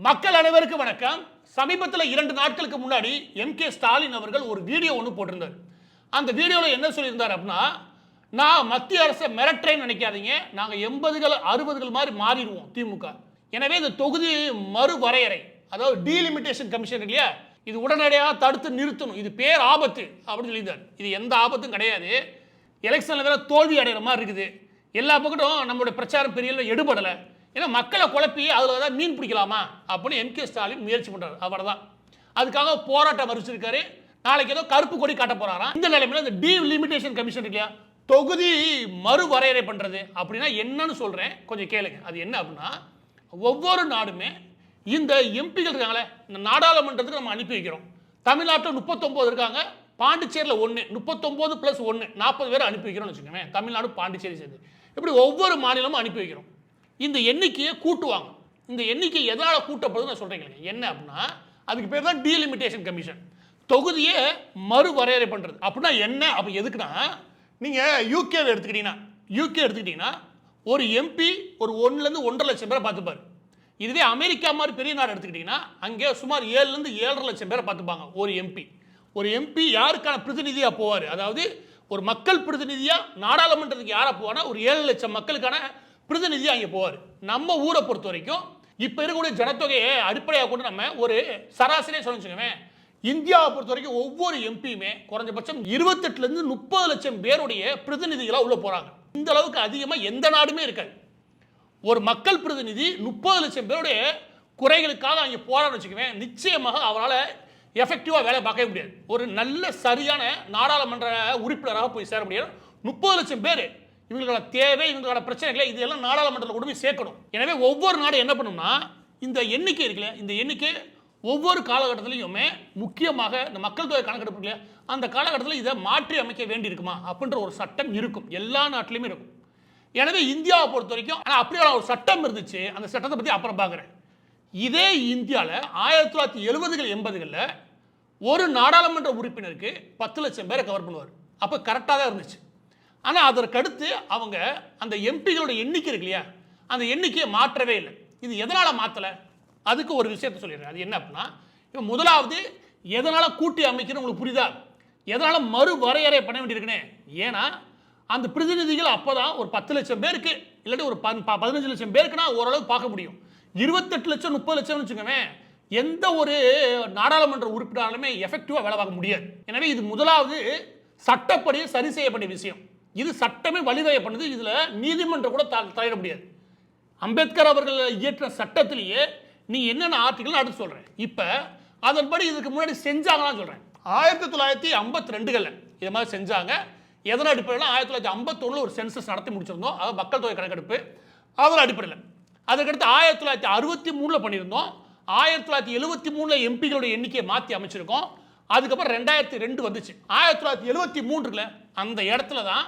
மக்கள் அனைவருக்கும் வணக்கம். சமீபத்தில் 2 நாட்களுக்கு முன்னாடி எம்.கே. ஸ்டாலின் அவர்கள் ஒரு வீடியோ ஒன்று போட்டிருந்தார். அந்த வீடியோவில் என்ன சொல்லியிருந்தார் அப்படின்னா, நான் மத்திய அரசை மிரட்டுறேன்னு நினைக்காதீங்க, நாங்கள் 80கள் 60கள் மாதிரி மாறிடுவோம் திமுக. எனவே இந்த தொகுதி மறுவரையறை, அதாவது டீலிமிட்டேஷன் கமிஷன் இல்லையா, இது உடனடியாக தடுத்து நிறுத்தணும், இது பேர் ஆபத்து அப்படின்னு சொல்லியிருந்தார். இது எந்த ஆபத்தும் கிடையாது. எலெக்ஷனில் வேற தோல்வி அடைகிற மாதிரி இருக்குது. எல்லா பக்கட்டும் நம்மளுடைய பிரச்சாரம் பெரிய எடுபடலை. ஏன்னா மக்களை குழப்பி அதில் ஏதாவது மீன் பிடிக்கலாமா அப்படின்னு எம்.கே. ஸ்டாலின் முயற்சி பண்ணுறாரு. அவர் தான் அதுக்காக போராட்டம் அறிவிச்சிருக்காரு. நாளைக்கு ஏதோ கருப்பு கொடி காட்ட போறாராம். இந்த நிலைமையில் இந்த டீலிமிட்டேஷன் கமிஷன் இல்லையா, தொகுதி மறுவரையறை பண்ணுறது அப்படின்னா என்னன்னு சொல்கிறேன், கொஞ்சம் கேளுங்க. அது என்ன அப்படின்னா, ஒவ்வொரு நாடுமே இந்த எம்பிகள் இருக்காங்களே, இந்த நாடாளுமன்றத்துக்கு நம்ம அனுப்பி வைக்கிறோம். தமிழ்நாட்டில் 39 இருக்காங்க, பாண்டிச்சேரியில் 1, 39 + 1 40 பேர் அனுப்பி வைக்கிறோம்னு வச்சுக்கோங்க. தமிழ்நாடு பாண்டிச்சேரி சேர்ந்து இப்படி ஒவ்வொரு மாநிலமும் அனுப்பி வைக்கிறோம். இந்த எண்ணிக்கையை கூட்டுவாங்க. இந்த எண்ணிக்கை எதனால் கூட்டப்படுது நான் சொல்கிறேன். என்ன அப்படின்னா, அதுக்கு பேர் தான் டீலிமிட்டேஷன் கமிஷன். தொகுதியை மறுவரையறை பண்ணுறது அப்படின்னா என்ன, அப்போ எதுக்குன்னா, நீங்கள் யூகே எடுத்துக்கிட்டீங்கன்னா ஒரு எம்பி ஒரு 1 - 1.5 லட்சம் பேரை பார்த்துப்பார். இதுவே அமெரிக்கா மாதிரி பெரிய நாடு எடுத்துக்கிட்டிங்கன்னா அங்கே சுமார் 7 - 7.5 லட்சம் பேரை பார்த்துப்பாங்க ஒரு எம்பி யாருக்கான பிரதிநிதியாக போவார், அதாவது ஒரு மக்கள் பிரதிநிதியாக நாடாளுமன்றத்துக்கு யாரை போவானா, ஒரு 7 லட்சம் மக்களுக்கான பிரதிநிதியாக அங்கே போவார். நம்ம ஊரை பொறுத்த வரைக்கும் இப்போ இருக்கக்கூடிய ஜனத்தொகையை அடிப்படையாக கொண்டு நம்ம ஒரு சராசரியாக சொல்லிச்சுக்கோங்க, இந்தியாவை பொறுத்த வரைக்கும் ஒவ்வொரு எம்பியுமே குறைஞ்சபட்சம் 28 - 30 லட்சம் பேருடைய பிரதிநிதிகளாக உள்ள போகிறாங்க. இந்த அளவுக்கு அதிகமாக எந்த நாடுமே இருக்காது. ஒரு மக்கள் பிரதிநிதி 30 லட்சம் பேருடைய குறைகளுக்காக அங்கே போறான்னு வச்சுக்குவேன், நிச்சயமாக அவரால் எஃபெக்டிவாக வேலை பார்க்க முடியாது. ஒரு நல்ல சரியான நாடாளுமன்ற உறுப்பினராக போய் சேர முடியாது. 30 லட்சம் பேர், இவங்களோட தேவை, இவங்களோட பிரச்சனைகளை இதெல்லாம் நாடாளுமன்றத்தில் கொண்டு போய் சேர்க்கணும். எனவே ஒவ்வொரு நாடும் என்ன பண்ணணும்னா, இந்த எண்ணிக்கை இருக்குல்ல, இந்த எண்ணிக்கை ஒவ்வொரு காலகட்டத்திலையுமே முக்கியமாக இந்த மக்கள் தொகை கணக்கெடுப்பு இல்லையா, அந்த காலகட்டத்தில் இதை மாற்றி அமைக்க வேண்டி இருக்குமா அப்படின்ற ஒரு சட்டம் இருக்கும். எல்லா நாட்டிலையுமே இருக்கும். எனவே இந்தியாவை பொறுத்த வரைக்கும் ஆனால் அப்படியான ஒரு சட்டம் இருந்துச்சு. அந்த சட்டத்தை பற்றி அப்புறம் பார்க்குறேன். இதே இந்தியாவில் 1970கள் 80களில் ஒரு நாடாளுமன்ற உறுப்பினருக்கு 10 லட்சம் பேரை கவர் பண்ணுவார். அப்போ கரெக்டாக தான் இருந்துச்சு. ஆனால் அதற்கடுத்து அவங்க அந்த எம்பிகளோட எண்ணிக்கை இருக்கு இல்லையா, அந்த எண்ணிக்கையை மாற்றவே இல்லை. இது எதனால் மாற்றலை, அதுக்கு ஒரு விஷயத்தை சொல்லிடுறேன். அது என்ன அப்படின்னா, இப்போ முதலாவது எதனால் கூட்டி அமைக்கணும் உங்களுக்கு புரியுதா, எதனால் மறுவரையறை பண்ண வேண்டியிருக்குன்னு. ஏன்னா அந்த பிரதிநிதிகள் அப்போ தான் ஒரு 10 லட்சம் பேருக்கு இல்லாட்டி ஒரு 15 லட்சம் பேருக்குன்னா ஓரளவு பார்க்க முடியும். 28 லட்சம் 30 லட்சம்னு வச்சுக்கோங்க, எந்த ஒரு நாடாளுமன்ற உறுப்பினராலுமே எஃபெக்டிவாக வேலை பார்க்க முடியாது. எனவே இது முதலாவது சட்டப்படி சரி செய்யப்பட்ட விஷயம். இது சட்டமே வழிவகை பண்ணுது. இதில் நீதிமன்றம் கூட தலையிட முடியாது. அம்பேத்கர் அவர்கள் இயற்ற சட்டத்திலேயே நீ என்னென்ன ஆர்டிகல் அடுத்து சொல்கிறேன். இப்போ அதன்படி இதுக்கு முன்னாடி செஞ்சாங்கன்னு சொல்கிறேன். 1952களில் இது மாதிரி செஞ்சாங்க. எதன் அடிப்படையில் 1951 ஒரு சென்சஸ் நடத்தி முடிச்சிருந்தோம், அதாவது மக்கள் தொகை கணக்கெடுப்பு. அதன் அடிப்படையில் அதுக்கடுத்து 1963 பண்ணியிருந்தோம். 1973 எம்பிகளுடைய எண்ணிக்கையை மாற்றி அமைச்சிருக்கோம். அதுக்கப்புறம் 2002 வந்துச்சு. 1973 அந்த இடத்துல தான்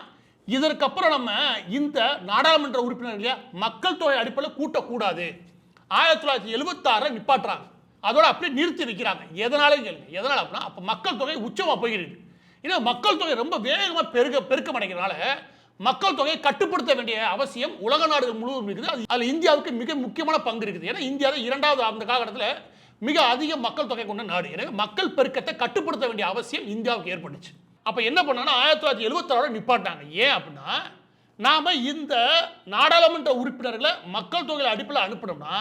இதற்கப்புறம் நம்ம இந்த நாடாளுமன்ற உறுப்பினர்கள் மக்கள் தொகை அடிப்படையில் கூட்டக்கூடாது 1976 நிப்பாட்டுறாங்க. அதோட அப்படியே நிறுத்தி வைக்கிறாங்க. எதனால கேளுங்க, எதனால் அப்படின்னா, அப்போ மக்கள் தொகை உச்சமாக போயிருக்கு. ஏன்னா மக்கள் தொகை ரொம்ப வேகமாக பெருக்கம் அடைகிறதுனால மக்கள் தொகையை கட்டுப்படுத்த வேண்டிய அவசியம் உலக நாடுகள் முழுவதும் இருக்குது. அதில் இந்தியாவுக்கு மிக முக்கியமான பங்கு இருக்குது. ஏன்னா இந்தியா தான் 2வது அந்த காலகட்டத்தில் மிக அதிக மக்கள் தொகை கொண்ட நாடு. எனவே மக்கள் பெருக்கத்தை கட்டுப்படுத்த வேண்டிய அவசியம் இந்தியாவுக்கு ஏற்பட்டுச்சு. அப்போ என்ன பண்ணாங்கன்னா 1976 நிப்பாட்டாங்க. ஏன் அப்படின்னா, நாம் இந்த நாடாளுமன்ற உறுப்பினர்களை மக்கள் தொகை அடிப்படையில் அனுப்பினோம்னா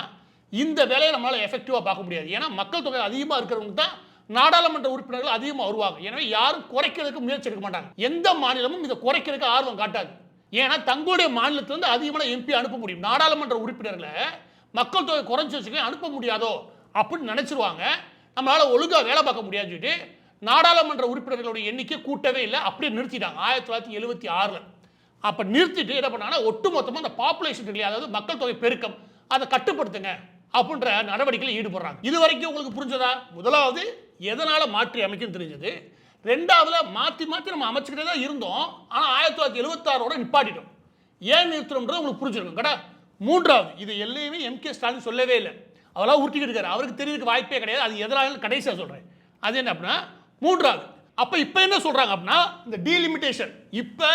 இந்த வேலையை நம்மளால் எஃபெக்டிவாக பார்க்க முடியாது. ஏன்னா மக்கள் தொகை அதிகமாக இருக்கிறவங்க தான் நாடாளுமன்ற உறுப்பினர்கள் அதிகமாக வருவாங்க. எனவே யாரும் குறைக்கிறதுக்கு முயற்சி எடுக்க மாட்டாங்க. எந்த மாநிலமும் இதை குறைக்கிறதுக்கு ஆர்வம் காட்டாது. ஏன்னா தங்களுடைய மாநிலத்திலிருந்து அதிகமான எம்பி அனுப்ப முடியும். நாடாளுமன்ற உறுப்பினர்களை மக்கள் தொகை குறைஞ்சி வச்சுக்க அனுப்ப முடியாதோ அப்படின்னு நினைச்சிருவாங்க. நம்மளால ஒழுங்காக வேலை பார்க்க முடியாது சொல்லிட்டு நாடாளுமன்ற உறுப்பினர்களுடைய எண்ணிக்கை கூட்டவே இல்லை, அப்படியே நிறுத்திட்டாங்க 1976. அப்போ நிறுத்திட்டு என்ன பண்ணாங்கன்னா, ஒட்டுமொத்தமாக அந்த பாப்புலேஷன் இல்லையா, அதாவது மக்கள் தொகை பெருக்கம், அதை கட்டுப்படுத்துங்க அப்படின்ற நடவடிக்கையில் ஈடுபடுறாங்க. இது வரைக்கும் உங்களுக்கு புரிஞ்சதா? முதலாவது எதனால் மாற்றி அமைக்கும் தெரிஞ்சது. 2வதுல மாற்றி நம்ம அமைச்சுக்கிட்டே தான் இருந்தோம். ஆனால் 1976 நிப்பாட்டிட்டோம். ஏன் நிறுத்தணும்ன்றது உங்களுக்கு புரிஞ்சிருக்கும் கடா. 3வது, இது எல்லாமே எம்.கே. ஸ்டாலின் சொல்லவே இல்லை, அவெல்லாம் உருட்டிக்கிட்டு இருக்காரு. அவருக்கு தெரியறதுக்கு வாய்ப்பே கிடையாது. அது எதனால கடைசியாக சொல்கிறேன். அது என்ன அப்படின்னா, 3வது அப்போ இப்போ என்ன சொல்கிறாங்க அப்படின்னா, இந்த டீலிமிட்டேஷன் இப்போ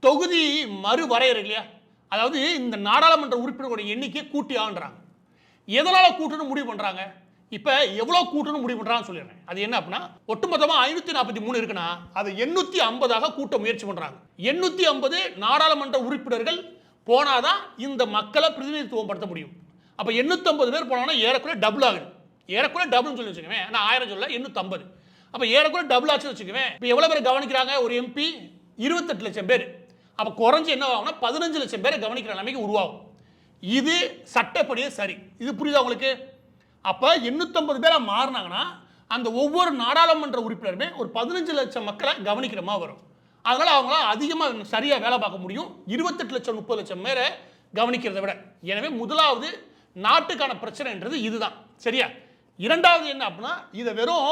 தொகுதி மறுவரையறை இல்லையா, அதாவது இந்த நாடாளுமன்ற உறுப்பினர்களுடைய எண்ணிக்கையை கூட்டி ஆகுன்றாங்க. எதனால கூட்டணும் முடிவு பண்றாங்க? இப்ப எவ்வளவு கூட்டணும் முடிவு பண்றாங்கன்னு சொல்லிடுறேன். அது என்ன அப்படின்னா, ஒட்டுமொத்தமா 543 இருக்குன்னா அதை 850 கூட்ட முயற்சி பண்றாங்க. 850 நாடாளுமன்ற உறுப்பினர்கள் போனாதான் இந்த மக்களை பிரதிநிதித்துவம் படுத்த முடியும். அப்ப 850 பேர் போனாங்கன்னா ஏறக்குறைய டபுள் ஆகுது. ஏறக்குறைய டபுள் சொல்லி வச்சுக்கவேன். நான் 1000 சொல்ல 850. அப்ப ஏறக்குறைய டபுள் ஆச்சுன்னு வச்சுக்கவேன். இப்ப எவ்வளவு பேர் கவனிக்கிறாங்க? ஒரு எம்பி 28 லட்சம் பேர். அப்ப குறைஞ்சு என்ன ஆகும்னா 15 லட்சம் பேரை கவனிக்கிற நிலைமைக்கு உருவாகும். இது சட்டப்படியே சரி. இது புரியுதா உங்களுக்கு? அப்ப 850 பேரா மாறினாங்கன்னா அந்த ஒவ்வொரு நாடாளுமன்ற உறுப்பினருமே ஒரு 15 லட்சம் மக்களை கவனிக்கிற மாதிரி வரும். அதனால அவங்களால அதிகமாக சரியா வேலை பார்க்க முடியும். 28 லட்சம் 30 லட்சம் பேரை கவனிக்கிறதை விட. எனவே முதலாவது நாட்டுக்கான பிரச்சனைன்றது இதுதான். சரியா? இரண்டாவது என்ன அப்படின்னா, இதை வெறும்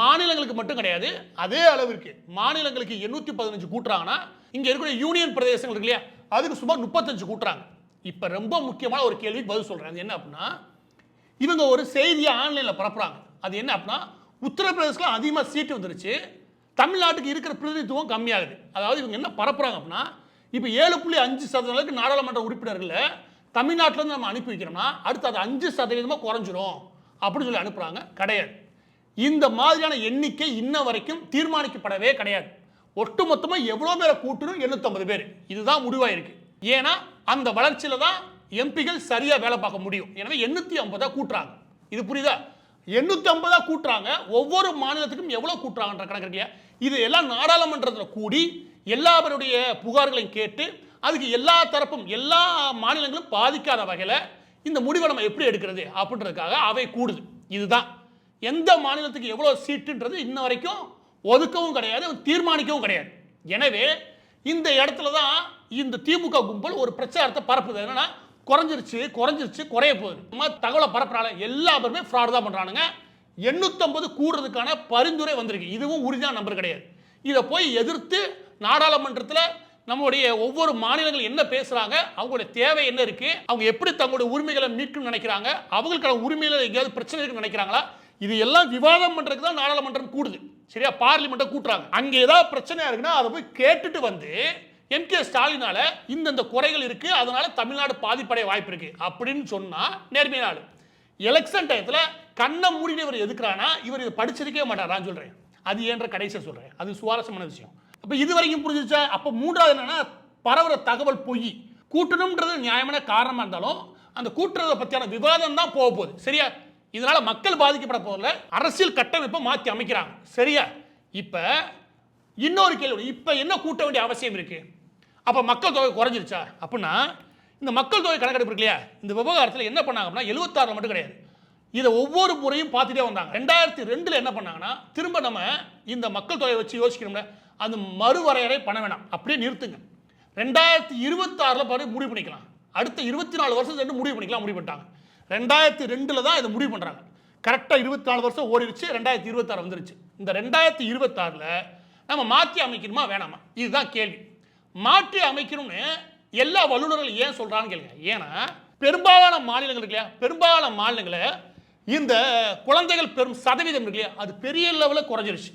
மாநிலங்களுக்கு மட்டும் கிடையாது, அதே அளவிற்கு மாநிலங்களுக்கு 815 கூட்டுறாங்கன்னா இங்க இருக்கிற யூனியன் பிரதேசங்கள் இருக்கு இல்லையா, அதுக்கு சுமார் 35 கூட்டுறாங்க. இப்ப ரொம்ப முக்கியமான ஒரு கேள்விக்கு பதில் சொல்றேன். அது என்ன அப்படின்னா, இவங்க ஒரு செய்தியை ஆன்லைன்ல பரப்புறாங்க. அது என்ன அப்படின்னா, உத்தரப்பிரதேசத்துல அதிகமாக சீட்டு வந்துருச்சு, தமிழ்நாட்டுக்கு இருக்கிற பிரதிநிதித்துவம் கம்மியாகுது. அதாவது இவங்க என்ன பரப்புறாங்க அப்படின்னா, இப்போ 7.5% நாடாளுமன்ற உறுப்பினர்களை தமிழ்நாட்டிலேருந்து நம்ம அனுப்பி வைக்கிறோம்னா அடுத்து அது 5% குறைஞ்சிரும் அப்படின்னு சொல்லி அனுப்புறாங்க. கிடையாது. இந்த மாதிரியான எண்ணிக்கை இன்ன வரைக்கும் தீர்மானிக்கப்படவே கிடையாது. ஒட்டுமொத்தமாக எவ்வளோ பேரை கூட்டணும்? 850 பேர். இதுதான் முடிவாயிருக்கு. ஏன்னா அந்த வளர்ச்சியில தான் எம்பிகள் சரியா வேலை பார்க்க முடியும். எனவே 850 கூட்டுறாங்க. இது புரியுதா? 850 கூட்டுறாங்க. ஒவ்வொரு மாநிலத்துக்கும் எவ்வளவு கூட்டுறாங்கன்ற கணக்கு இல்லையா? இது எல்லாம் நாடாளுமன்றத்தில் கூடி எல்லாருடைய புகார்களையும் கேட்டு அதுக்கு எல்லா தரப்பும் எல்லா மாநிலங்களும் பாதிக்காத வகையில் இந்த முடிவை நம்ம எப்படி எடுக்கிறது அப்படின்றதுக்காக அவை கூடுது. இதுதான் எந்த மாநிலத்துக்கு எவ்வளவு சீட்டுன்றது இன்ன வரைக்கும் ஒதுக்கவும் கிடையாது, தீர்மானிக்கவும் கிடையாது. எனவே இந்த இடத்துல தான் இந்த திமுக கும்பல் ஒரு பிரச்சாரத்தை பரப்புது. என்னன்னா குறைஞ்சிருச்சு குறைய போகுது தகவலை பரப்புறாங்க. எல்லா பேருமே ஃப்ராட் தான் பண்றானுங்க. 850 கூடுறதுக்கான பரிந்துரை வந்திருக்கு. இதுவும் உறுதியான நம்பர் கிடையாது. இதை போய் எதிர்த்து நாடாளுமன்றத்தில் நம்முடைய ஒவ்வொரு மாநிலங்கள் என்ன பேசுறாங்க, அவங்களுடைய தேவை என்ன இருக்கு, அவங்க எப்படி தங்களுடைய உரிமைகளை மீட்கணும்னு நினைக்கிறாங்க, அவங்களுக்கான உரிமையில எங்கேயாவது பிரச்சனை இருக்குன்னு நினைக்கிறாங்களா, இது எல்லாம் விவாதம் பண்றதுக்கு தான் நாடாளுமன்றம் கூடுது. சரியா? பார்லிமெண்ட்டை கூட்டுறாங்க. அங்க ஏதாவது பிரச்சனையா இருக்குன்னா அதை போய் கேட்டுட்டு வந்து எம்.கே. ஸ்டாலினால இந்த குறைகள் இருக்கு, அதனால தமிழ்நாடு பாதிப்படைய வாய்ப்பு இருக்கு அப்படின்னு சொன்னா நேர்மையான ஆளு. எலெக்ஷன் டயத்துல கண்ணை மூடிட்டு இவர் எதுக்குறானா, இவர் இதை படிச்சிருக்கவே மாட்டார். நான் சொல்றேன், அது ஏன்ற கடைசியை சொல்றேன். அது சுவாரஸ்யமான விஷயம். அப்ப இது வரைக்கும் புரிஞ்சுச்சா? அப்ப மூன்றாவது என்னன்னா, பரவுற தகவல் பொய். கூட்டணும்ன்றது நியாயமான காரணமா இருந்தாலும் அந்த கூட்டுறதை பத்தியான விவாதம் தான் போக போகுது. சரியா? இதனால மக்கள் பாதிக்கப்பட போதில்லை, அரசியல் கட்டமைப்பை மாற்றி அமைக்கிறாங்க. சரியா? இப்ப இன்னொரு கேள்வி, இப்ப என்ன கூட்ட வேண்டிய அவசியம் இருக்கு? அப்ப மக்கள் தொகை குறைஞ்சிருச்சா அப்படின்னா, இந்த மக்கள் தொகை கணக்கெடுப்பு இருக்கு இல்லையா, இந்த விவகாரத்தில் என்ன பண்ணாங்க அப்படின்னா 76 மட்டும் கிடையாது, இதை ஒவ்வொரு முறையும் பார்த்துட்டே வந்தாங்க. 2002 என்ன பண்ணாங்கன்னா, திரும்ப நம்ம இந்த மக்கள் தொகையை வச்சு யோசிக்கணும்ல, அது மறுவரையறை பண்ண வேணாம், அப்படியே நிறுத்துங்க. 2026 பாரு முடிவு பண்ணிக்கலாம், அடுத்த 24 வருஷம் முடிவு பண்ணிக்கலாம் முடிவு பண்ணிட்டாங்க. 2002 தான் இதை முடிவு பண்றாங்க. கரெக்டா 24 வருஷம் ஓடிடுச்சு, 2026 வந்துருச்சு. இந்த 2026 நம்ம மாற்றி அமைக்கணுமா வேணாமா, இதுதான் கேள்வி. மாற்றி அமைக்கணும்னு எல்லா வல்லுநர்கள் ஏன் சொல்றான்னு கேளுங்க. ஏன்னா பெரும்பாலான மாநிலங்கள் இருக்கு இல்லையா, பெரும்பாலான மாநிலங்கள இந்த குழந்தைகள் பெரும் சதவீதம் இருக்கு இல்லையா, அது பெரிய லெவலில் குறைஞ்சிருச்சு.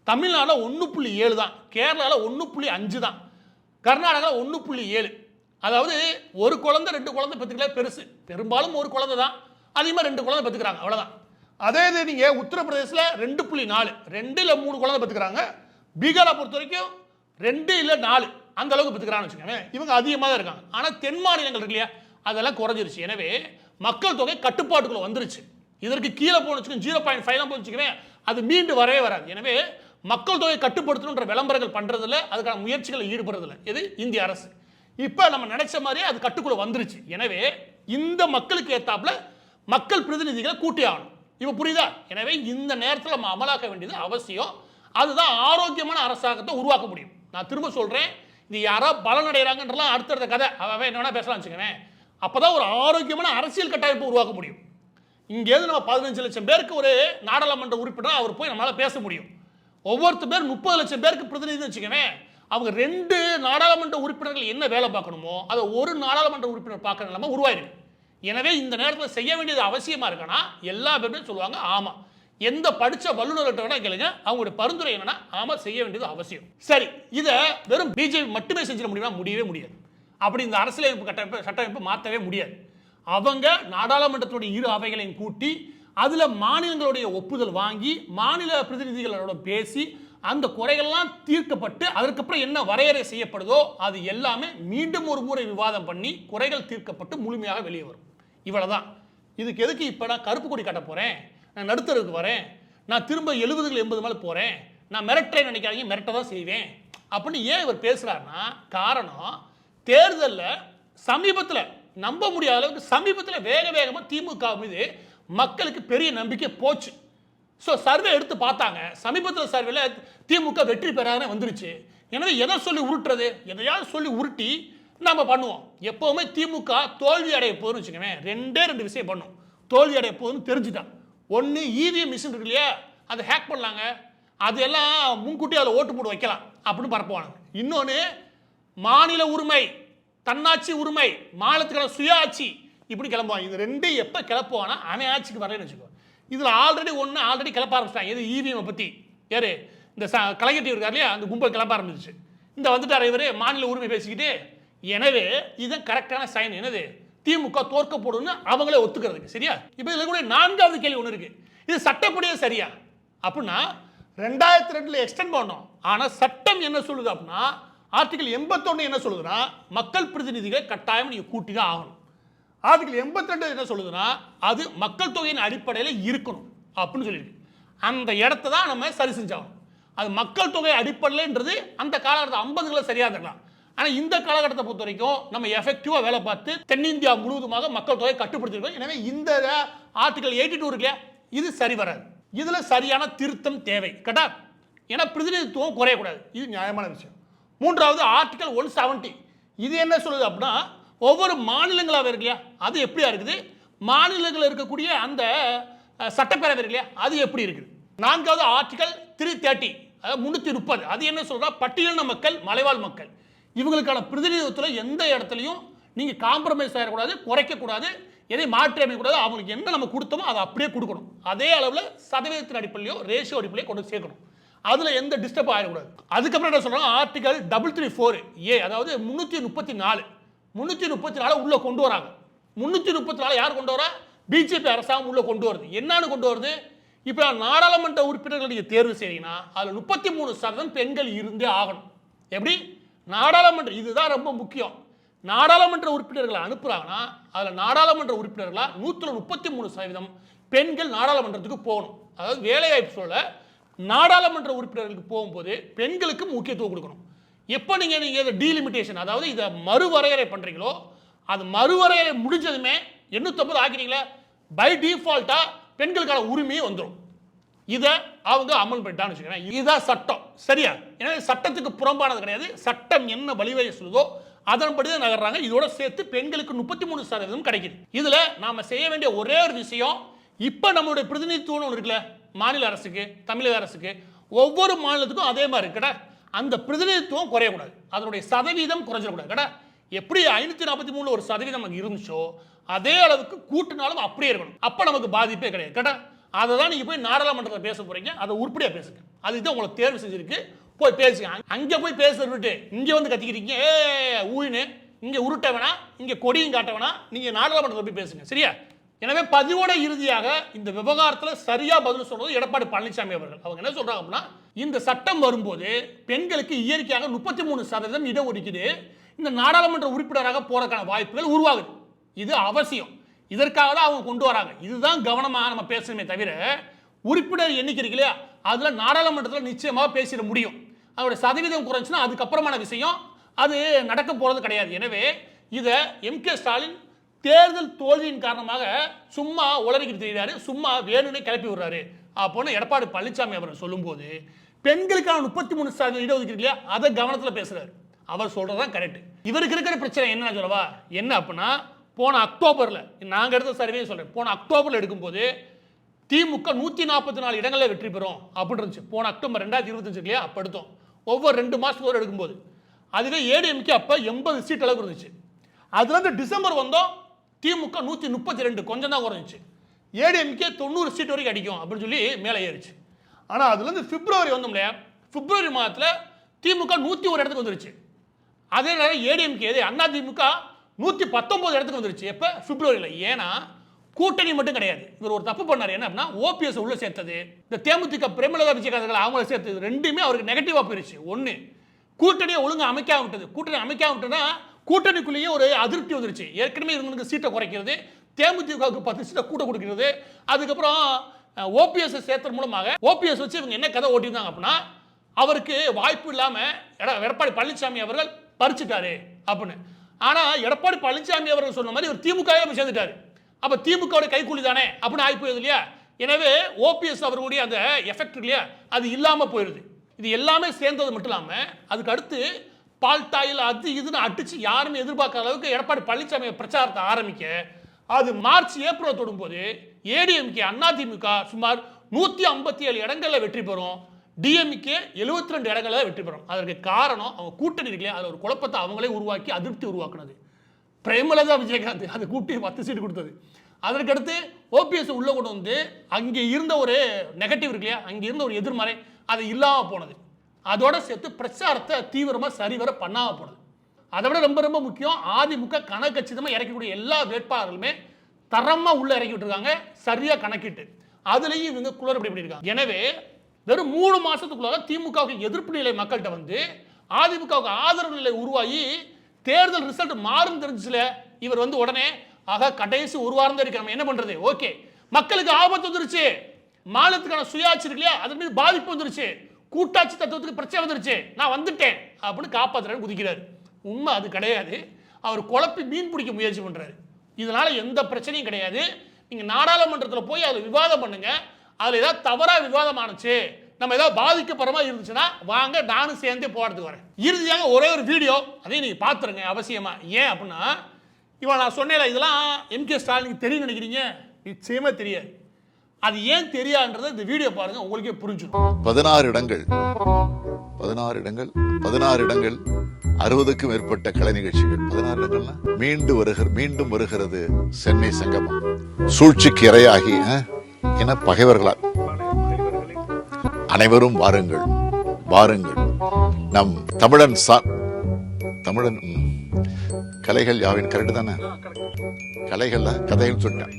தமிழ்நாடுல 1.7 தான், கேரளால 1.5 தான், கர்நாடகா 1.7. அதாவது ஒரு குழந்தை 2 குழந்தை பெற்றுக்கல பெருசு, பெரும்பாலும் ஒரு குழந்தை தான், அதிகமாக 2 குழந்தை பெற்றுக்கிறாங்க, அவ்வளோதான். அதே இது நீங்க உத்தரப்பிரதேசல 2.4, 2 இல்ல 3 குழந்தை பெற்றுக்கிறாங்க. பீகாரை பொறுத்த வரைக்கும் 2 இல்ல 4 அந்த அளவுக்கு பெற்றுக்கிறான்னு வச்சுக்கோங்க. இவங்க அதிகமாக தான் இருக்காங்க. ஆனால் தென் மாநிலங்கள் இருக்கு இல்லையா, அதெல்லாம் குறைஞ்சிருச்சு. எனவே மக்கள் தொகை கட்டுப்பாட்டுக்குள்ள வந்துருச்சு. இதற்கு கீழே போனச்சுக்கோ 0.5 போச்சுக்கவே அது மீண்டு வரவே வராது. எனவே மக்கள் தொகை கட்டுப்படுத்தணுன்ற விளம்பரங்கள் பண்றதில்ல, அதுக்கான முயற்சிகளை ஈடுபடுறதில்ல இது இந்திய அரசு. இப்ப நம்ம நினைச்ச மாதிரி அது கட்டுக்குள்ள வந்துருச்சு. எனவே இந்த மக்களுக்கு ஏத்தாப்புல மக்கள் பிரதிநிதிகளை கூட்டி ஆகணும். இப்ப புரியுதா? எனவே இந்த நேரத்தில் நம்ம அமலாக்க வேண்டியது அவசியம். அதுதான் ஆரோக்கியமான அரசாங்கத்தை உருவாக்க முடியும். நான் திரும்ப சொல்றேன், இது யாரோ பலனடைகிறாங்கன்றலாம் அடுத்தடுத்த கதை, அவன் என்ன வேணா பேசலாம் வச்சுக்கவேன். அப்பதான் ஒரு ஆரோக்கியமான அரசியல் கட்டமைப்பு உருவாக்க முடியும். இங்கேருந்து நம்ம 15 லட்சம் பேருக்கு ஒரு நாடாளுமன்ற உறுப்பினர் அவர் போய் நம்மளால பேச முடியும். ஒவ்வொருத்தர் பேர் 30 லட்சம் பேருக்கு பிரதிநிதி வச்சுக்கவேன். அவங்க 2 நாடாளுமன்ற உறுப்பினர்கள் என்ன வேலை பார்க்கணுமோ அதை ஒரு நாடாளுமன்ற உறுப்பினர் பார்க்குற நிலைமை உருவாயிருக்கு. எனவே இந்த நேரத்தில் செய்ய வேண்டியது அவசியமா இருக்குன்னா எல்லா பேருமே சொல்லுவாங்க ஆமா. எந்த படிச்ச வல்லுநர்கிட்ட வேணா கேளுங்க, அவங்களுடைய பரிந்துரை என்னன்னா ஆமா செய்ய வேண்டியது அவசியம். சரி, இதை வெறும் பிஜேபி மட்டுமே செஞ்சிட முடியுமா? முடியவே முடியாது. அப்படி இந்த அரசியலமைப்பு கட்டமைப்பு சட்டமைப்பு மாற்றவே முடியாது. அவங்க நாடாளுமன்றத்துடைய இரு அவைகளையும் கூட்டி அதுல மாநிலங்களுடைய ஒப்புதல் வாங்கி மாநில பிரதிநிதிகளோட பேசி அந்த குறைகள்லாம் தீர்க்கப்பட்டு அதற்கப்புறம் என்ன வரையறை செய்யப்படுதோ அது எல்லாமே மீண்டும் ஒரு முறை விவாதம் பண்ணி குறைகள் தீர்க்கப்பட்டு முழுமையாக வெளியே வரும். இவ்வளவுதான். இதுக்கு எதுக்கு இப்ப நான் கருப்பு கொடி கட்ட போறேன், நான் நடுத்தருக்கு வரேன், நான் திரும்ப 70 80 மேல போறேன், நான் மிரட்டை நினைக்காதீங்க, மிரட்ட தான் செய்வேன் அப்படின்னு ஏன் இவர் பேசுறாருன்னா, காரணம் தேர்தலில் சமீபத்தில் நம்ப முடியாத அளவுக்கு சமீபத்தில் வேக வேகமாக திமுக மீது மக்களுக்கு பெரிய நம்பிக்கை போச்சு. ஸோ சர்வே எடுத்து பார்த்தாங்க, சமீபத்தில் சர்வேல திமுக வெற்றி பெறாத வந்துருச்சு. எனவே எதை சொல்லி உருட்டுறது, எதையாவது சொல்லி உருட்டி நம்ம பண்ணுவோம். எப்போவுமே திமுக தோல்வி அடைய போகுதுன்னு வச்சுக்கோங்க, ரெண்டு விஷயம் பண்ணும். தோல்வி அடைய போகுதுன்னு தெரிஞ்சுட்டான். ஒன்று இவிஎம் மிஷின் இருக்கு இல்லையா, அதை ஹேக் பண்ணலாங்க, அதெல்லாம் முன்கூட்டி அதில் ஓட்டு போட்டு வைக்கலாம் அப்படின்னு பரப்புவாங்க. இன்னொன்று மாநில உரிமை, தன்னாட்சி உரிமை, மாநிலத்துக்கான சுயாட்சி இப்படி கிளம்புவாங்க. இது ரெண்டும் எப்போ கிளப்புவானா அவன் ஆட்சிக்கு வரலன்னு வச்சுக்கோ. இதில் ஆல்ரெடி கிளப்ப ஆரம்பிச்சிட்டாங்க. எது இவிஎம் பற்றி யாரு இந்த கலைஞர் இருக்கார் இல்லையா, அந்த கும்பல் கிளப்ப ஆரம்பிச்சிச்சு. இந்த வந்துட்டார் இவர் மாநில உரிமை பேசிக்கிட்டு. எனவே இதுதான் கரெக்டான சைன். என்னது, திமுக தோற்க போடுன்னு அவங்களே ஒத்துக்கிறதுக்கு. சரியா? இப்போ இதில் கூட 4வது கேள்வி ஒன்று இருக்கு, இது சட்டப்படியே சரியா அப்படின்னா 2002 எக்ஸ்டெண்ட் பண்ணோம். ஆனால் சட்டம் என்ன சொல்லுது அப்படின்னா, ஆர்டிகல் 81 என்ன சொல்லுதுன்னா, மக்கள் பிரதிநிதிகளை கட்டாயம் நீங்க கூட்டி தான் ஆகணும். ஆர்டிகல் 82 என்ன சொல்லுதுன்னா, அது மக்கள் தொகையின் அடிப்படையில் இருக்கணும் அப்படின்னு சொல்லியிருக்கு. அந்த இடத்த தான் நம்ம சரி செஞ்சாகணும். அது மக்கள் தொகை அடிப்படையில்ன்றது அந்த காலகட்டத்தில் 50களில் சரியா இருக்கலாம். ஆனால் இந்த காலகட்டத்தை பொறுத்த வரைக்கும் நம்ம எஃபெக்டிவாக வேலை பார்த்து தென்னிந்தியா முழுவதுமாக மக்கள் தொகை கட்டுப்படுத்திருக்கோம். எனவே இந்த ஆர்டிகல் 82 இருக்கு, இது சரி வராது. இதுல சரியான திருத்தம் தேவை. கரெக்டா? ஏன்னா பிரதிநிதித்துவம் குறையக்கூடாது, இது நியாயமான விஷயம். 3வது ஆர்டிகல் 170 இது என்ன சொல்லுது அப்படின்னா, ஒவ்வொரு மாநிலங்களாக இருக்கு இல்லையா, அது எப்படியா இருக்குது, மாநிலங்களில் இருக்கக்கூடிய அந்த சட்டப்பேரவை இருக்கு இல்லையா, அது எப்படி இருக்குது. 4வது ஆர்டிகல் 330 330 அது என்ன சொல்றா, பட்டியலின மக்கள், மலைவாழ் மக்கள் இவங்களுக்கான பிரதிநிதித்துவத்தில் எந்த இடத்துலையும் நீங்க காம்ப்ரமைஸ் ஆகக்கூடாது, குறைக்கக்கூடாது, எதை மாற்றி அமைக்கக்கூடாது. அவங்களுக்கு என்ன நம்ம கொடுத்தோமோ அதை அப்படியே கொடுக்கணும். அதே அளவில் சதவீதத்தின் அடிப்படையிலோ ரேஷியோ அடிப்படையிலோ கொண்டு சேர்க்கணும். அதில் எந்த டிஸ்டர்ப் ஆகிடக்கூடாது. அதுக்கப்புறம் என்ன சொல்றாங்க, ஆர்டிகல் 334A அதாவது 334 உள்ள கொண்டு வராங்க. 334 யார் கொண்டு வரா, பிஜேபி அரசாங்கம் உள்ள கொண்டு வருது. என்னன்னு கொண்டு வருது, இப்போ நாடாளுமன்ற உறுப்பினர்கள் நீங்க தேர்வு செய்றீங்கன்னா அதில் 33% பெண்கள் இருந்தே ஆகணும். எப்படி நாடாளுமன்ற, இதுதான் ரொம்ப முக்கியம். நாடாளுமன்ற உறுப்பினர்களை அனுப்புறாங்கன்னா அதில் நாடாளுமன்ற உறுப்பினர்களா 133% பெண்கள் நாடாளுமன்றத்துக்கு போகணும். அதாவது வேலைவாய்ப்பு சொல்ல நாடாளுமன்ற உறுப்பினர்களுக்கு போகும்போது பெண்களுக்கு முக்கியத்துவம் கொடுக்கணும். எப்போ நீங்க இதை டீலிமிட்டேஷன், அதாவது இதை மறுவரையறை பண்றீங்களோ, அது மறுவரையறை முடிஞ்சதுமே 850 ஆக்கிறீங்களா, பை டிஃபால்ட்டா பெண்களுக்கான உரிமையே வந்துடும். இதை அவங்க அமல் பண்ணிட்டான்னு வச்சுக்கிறேன். இதுதான் சட்டம். சரியா? எனவே சட்டத்துக்கு புறம்பானது கிடையாது. சட்டம் என்ன வழிவகை சொல்லுதோ அதன்படி தான் நகர்றாங்க. இதோட சேர்த்து பெண்களுக்கு 33% கிடைக்குது. இதுல நாம செய்ய வேண்டிய ஒரே ஒரு விஷயம், இப்ப நம்மளுடைய பிரதிநிதித்துவம் ஒன்று இருக்குல்ல, மாநில அரசுக்கு, தமிழக அரசுக்கு, ஒவ்வொரு மாநிலத்துக்கும் அதே மாதிரி இருக்கடா, அந்த பிரதிநிதித்துவம் குறையக்கூடாது, அதனுடைய சதவீதம் குறைஞ்சிடக்கூடாது. கடா எப்படி 543 ஒரு சதவீதம் நமக்கு இருந்துச்சோ அதே அளவுக்கு கூட்டினாலும் அப்படியே இருக்கணும். அப்ப நமக்கு பாதிப்பே கிடையாது. கடா அதை தான் நீங்க போய் நாடாளுமன்றத்தில் பேச போறீங்க, அதை உருப்படியா பேசுங்க. அதுதான் உங்களை தேர்வு செஞ்சிருக்கு, போய் பேசுங்க. அங்க போய் பேசுறது விட்டு இங்க வந்து கத்திக்கிறீங்க ஊயின்னு, இங்க உருட்ட வேணா, இங்க கொடியும் காட்ட வேணா, நீங்க நாடாளுமன்றத்தில் போய் பேசுங்க. சரியா? எனவே பதிவோட இறுதியாக இந்த விவகாரத்தில் சரியா பதில் சொல்றது எடப்பாடி பழனிசாமி அவர்கள். அவங்க என்ன சொல்றாங்க அப்படின்னா, இந்த சட்டம் வரும்போது பெண்களுக்கு இயற்கையாக 33% இடஒதுக்கீடு இந்த நாடாளுமன்ற உறுப்பினராக போறதுக்கான வாய்ப்புகள் உருவாகுது. இது அவசியம். இதற்காக தான் அவங்க கொண்டு வராங்க. இதுதான் கவனமாக நம்ம பேசணுமே தவிர, உறுப்பினர் எண்ணிக்கை இருக்கு இல்லையா, அதுல நாடாளுமன்றத்தில் நிச்சயமாக பேசிட முடியும். அதோட சதவீதம் குறைஞ்சுன்னா அதுக்கப்புறமான விஷயம், அது நடக்க போறது கிடையாது. எனவே இதை எம்.கே. ஸ்டாலின் தேர்தல் தோல்வியின் காரணமாக சும்மா உளறிக்கிட்டு தெரியாரு, சும்மா வேணும்னே கிளப்பி விடுறாரு அப்போன்னு எடப்பாடி பழனிசாமி அவர் சொல்லும்போது, பெண்களுக்கான 33% இடஒதுக்கீடு இல்லையா, அதை கவனத்தில் பேசுறாரு. அவர் சொல்றதுதான் கரெக்ட். இவருக்கு இருக்கிற பிரச்சனை என்ன சொல்லவா, என்ன அப்படின்னா, போன அக்டோபர்ல நாங்க எடுத்த சர்வே சொல்றேன், போன அக்டோபர்ல எடுக்கும்போது திமுக 144 இடங்களில் வெற்றி பெறும் அப்படின்னு இருந்துச்சு. போன அக்டோபர் 2025 இல்லையா, அப்ப எடுத்தோம். ஒவ்வொரு 2 மாசத்துக்கு ஒரு எடுக்கும்போது அதுவே ஏடிஎம்கே அப்ப 80 சீட் அளவுக்கு இருந்துச்சு. அதுல இருந்து டிசம்பர் வந்தோம், திமுக 132 கொஞ்சம் தான் குறைஞ்சிச்சு. ஏடிஎம்கே 90 சீட் வரைக்கும் அடிக்கும் அப்படின்னு சொல்லி மேலே ஏறிச்சு. ஆனா அதுல இருந்து பிப்ரவரி வந்தோம் இல்லையா, பிப்ரவரி மாதத்துல திமுக 101 இடத்துக்கு வந்துருச்சு. அதே நேரம் ஏடிஎம்கே அண்ணா திமுக 119 இடத்துக்கு வந்துருச்சு. எப்ப? பிப்ரவரியில். ஏன்னா கூட்டணி மட்டும் கிடையாது, இவர் ஒரு தப்பு பண்ணார். என்ன அப்படின்னா ஓபிஎஸ் உள்ள சேர்த்தது, இந்த தேமுதிக பிரேமலதா விஜயகாந்தர்கள் அவங்கள சேர்த்தது ரெண்டுமே அவருக்கு நெகட்டிவா போயிருச்சு. ஒன்று, கூட்டணியை ஒழுங்கு அமைக்காம விட்டது. கூட்டணி அமைக்காம விட்டதுன்னா கூட்டணிக்குள்ளேயே ஒரு அதிருப்தி வந்துருச்சு. ஏற்கனவே இருந்தவங்களுக்கு சீட்டை குறைக்கிறது, தேமுதிகவுக்கு 10 சீட்டை கூட கொடுக்கிறது. அதுக்கப்புறம் ஓபிஎஸ் சேர்த்தது மூலமாக ஓபிஎஸ் வச்சு இவங்க என்ன கதை ஓட்டியிருந்தாங்க அப்படின்னா, அவருக்கு வாய்ப்பு இல்லாமல் எடப்பாடி பழனிசாமி அவர்கள் பறிச்சுட்டாரு அப்படின்னு. ஆனால் எடப்பாடி பழனிசாமி அவர்கள் சொன்ன மாதிரி ஒரு திமுகவே போய் சேர்ந்துட்டாரு. அப்போ திமுக கைக்கூலி தானே அப்படின்னு ஆகி போயிருது இல்லையா? எனவே ஓபிஎஸ் அவர்களுடைய அந்த எஃபெக்ட் இல்லையா, அது இல்லாமல் போயிடுது. இது எல்லாமே சேர்ந்தது மட்டும் இல்லாமல் அதுக்கு அடுத்து பால்டாயில் அது இதுன்னு அடிச்சு யாருமே எதிர்பார்க்காத அளவுக்கு எடப்பாடி பழனிசாமி பிரச்சாரத்தை ஆரம்பிக்க, அது மார்ச் ஏப்ரல் தொடும்போது ஏடிஎம்கே அதிமுக சுமார் 157 இடங்களில் வெற்றி பெறும், டிஎம்கே 72 இடங்களில் வெற்றி பெறும். அதற்கு காரணம் அவங்க கூட்டணி இருக்கலையா, அதில் ஒரு குழப்பத்தை அவங்களே உருவாக்கி அதிருப்தி உருவாக்குனது. பிரேமலதா விஜயகாந்த் அதை கூட்டி 10 சீட்டு கொடுத்தது. அதற்கடுத்து ஓபிஎஸ் உள்ள கொண்டு வந்து அங்கே இருந்த ஒரு நெகட்டிவ் இருக்கு இல்லையா, அங்கே இருந்த ஒரு எதிர்மறை அது இல்லாமல் போனது. அதோட சேர்த்து பிரச்சாரத்தை தீவிரமாக சரிவர பண்ணாமல் போனது. அதை விட ரொம்ப ரொம்ப முக்கியம், அதிமுக கணக்கச்சிதமாக இறக்கக்கூடிய எல்லா வேட்பாளர்களுமே தரமாக உள்ள இறக்கி விட்டுருக்காங்க, சரியாக கணக்கிட்டு. அதுலேயும் இவங்க குளறுபடி பண்ணியிருக்காங்க. எனவே வெறும் 3 மாசத்துக்குள்ளாக திமுகவுக்கு எதிர்ப்பு நிலை மக்கள்கிட்ட வந்து அதிமுகவுக்கு ஆதரவு நிலை உருவாகி தேர்தல் ரிசல்ட் மாறும் தெரிஞ்சுல இவர் வந்து உடனே ஆக கடைசி ஒரு வாரம் தான் இருக்கு, நம்ம என்ன பண்றது, ஓகே மக்களுக்கு ஆபத்து வந்துருச்சு, மாநிலத்துக்கான சுயாட்சி இருக்கு இல்லையா அதன் மீது பாதிப்பு வந்துருச்சு, கூட்டாட்சி தத்துவத்துக்கு பிரச்சனை வந்துருச்சு, நான் வந்துட்டேன் அப்படின்னு காப்பாற்றுறேன்னு குதிக்கிறாரு. உண்மை அது கிடையாது. அவர் குழப்பி மீன் பிடிக்க முயற்சி பண்றாரு. இதனால எந்த பிரச்சனையும் கிடையாது. நீங்க நாடாளுமன்றத்தில் போய் அதில் விவாதம் பண்ணுங்க. அதில் ஏதாவது தவறா விவாதம் ஆனிச்சு, நம்ம ஏதாவது பாதிக்கப்படுறமா இருந்துச்சுன்னா வாங்க, நானும் சேர்ந்தே போராட்டத்துக்கு வரேன். இறுதியாக ஒரே ஒரு வீடியோ, அதையும் நீங்க பார்த்துருங்க அவசியமா. ஏன் அப்படின்னா இவன் நான் சொன்னேன் இதெல்லாம் எம்கே ஸ்டாலினுக்கு தெரியும் நினைக்கிறீங்க, நிச்சயமா தெரியாது. அது ஏன் தெரியாதுன்றதை இந்த வீடியோ பாருங்க, உங்களுக்கே புரிஞ்சிடும். 16 இடங்கள் 60க்கும் மேற்பட்ட கலை நிகழ்ச்சிகள். 16 இடங்கள்னா மீண்டும் வருகிறது சென்னை சங்கமம். சூழ்ச்சிக்கு இரையாகி என பகைவர்களால் அனைவரும் வாருங்கள் நம் தமிழன் கலைகள் யாவின் கரெக்ட் தானே, கதைகள் சொல்லிட்டேன்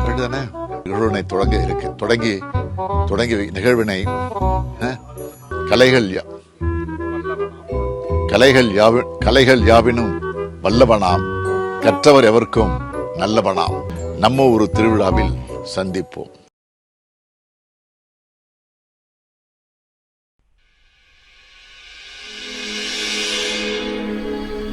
கரெக்ட் தானே. நிகழ்வினை தொடங்கி நிகழ்வினை கலைகள் யாவினும் வல்லவனாம், கற்றவர் எவருக்கும் நல்லவனாம். நம்ம ஒரு திருவிழாவில் சந்திப்போம்.